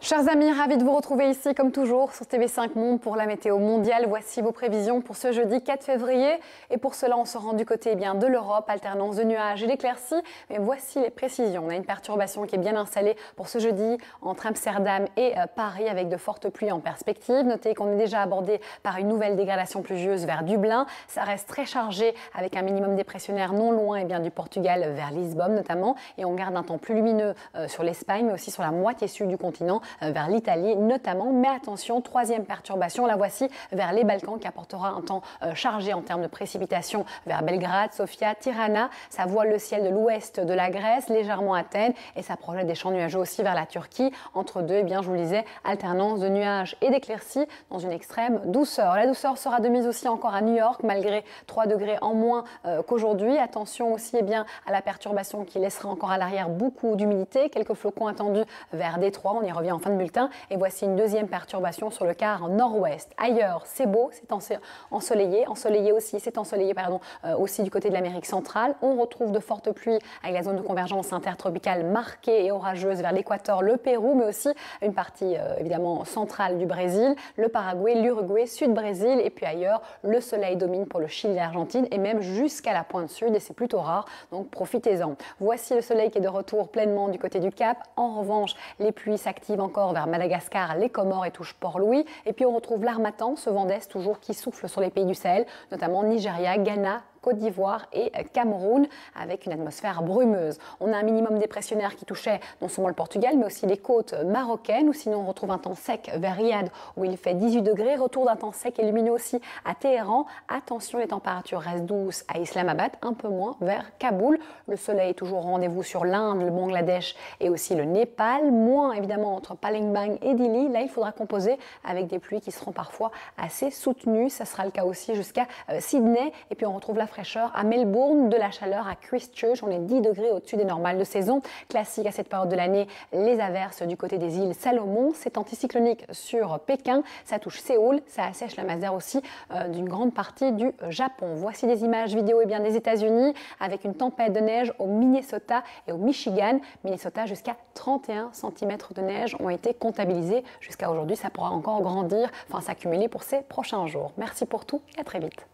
Chers amis, ravis de vous retrouver ici comme toujours sur TV5 Monde pour la météo mondiale. Voici vos prévisions pour ce jeudi 4 février. Et pour cela, on se rend du côté de l'Europe, alternance de nuages et d'éclaircies. Mais voici les précisions. On a une perturbation qui est bien installée pour ce jeudi entre Amsterdam et Paris avec de fortes pluies en perspective. Notez qu'on est déjà abordé par une nouvelle dégradation pluvieuse vers Dublin. Ça reste très chargé avec un minimum dépressionnaire non loin du Portugal vers Lisbonne notamment. Et on garde un temps plus lumineux sur l'Espagne mais aussi sur la moitié sud du continent. Vers l'Italie notamment, mais attention, troisième perturbation, la voici vers les Balkans qui apportera un temps chargé en termes de précipitations vers Belgrade, Sofia, Tirana. Ça voile le ciel de l'ouest de la Grèce, légèrement Athènes et ça projette des champs nuageux aussi vers la Turquie. Entre deux, je vous le disais, alternance de nuages et d'éclaircies dans une extrême douceur. La douceur sera de mise aussi encore à New York malgré 3 degrés en moins qu'aujourd'hui. Attention aussi à la perturbation qui laissera encore à l'arrière beaucoup d'humidité, quelques flocons attendus vers Détroit, on y revient en fin de bulletin. Et voici une deuxième perturbation sur le quart nord-ouest. Ailleurs, c'est beau, c'est ensoleillé aussi du côté de l'Amérique centrale. On retrouve de fortes pluies avec la zone de convergence intertropicale marquée et orageuse vers l'équateur, le Pérou, mais aussi une partie évidemment centrale du Brésil, le Paraguay, l'Uruguay, Sud-Brésil et puis ailleurs, le soleil domine pour le Chili et l'Argentine et même jusqu'à la pointe sud et c'est plutôt rare, donc profitez-en. Voici le soleil qui est de retour pleinement du côté du Cap. En revanche, les pluies s'activent encore vers Madagascar, les Comores et touche Port-Louis. Et puis on retrouve l'harmattan, ce vent d'est toujours qui souffle sur les pays du Sahel, notamment Nigeria, Ghana, Côte d'Ivoire et Cameroun avec une atmosphère brumeuse. On a un minimum dépressionnaire qui touchait non seulement le Portugal mais aussi les côtes marocaines ou sinon on retrouve un temps sec vers Riyad où il fait 18 degrés. Retour d'un temps sec et lumineux aussi à Téhéran. Attention, les températures restent douces à Islamabad, un peu moins vers Kaboul. Le soleil est toujours au rendez-vous sur l'Inde, le Bangladesh et aussi le Népal. Moins évidemment entre Palembang et Dili. Là, il faudra composer avec des pluies qui seront parfois assez soutenues. Ça sera le cas aussi jusqu'à Sydney. Et puis on retrouve la fraîcheur à Melbourne, de la chaleur à Christchurch. On est 10 degrés au-dessus des normales de saison. Classique à cette période de l'année, les averses du côté des îles Salomon. C'est anticyclonique sur Pékin. Ça touche Séoul. Ça assèche la masse d'air aussi d'une grande partie du Japon. Voici des images vidéo des États-Unis avec une tempête de neige au Minnesota et au Michigan. Minnesota, jusqu'à 31 cm de neige ont été comptabilisés. Jusqu'à aujourd'hui, ça pourra encore grandir, s'accumuler pour ces prochains jours. Merci pour tout et à très vite.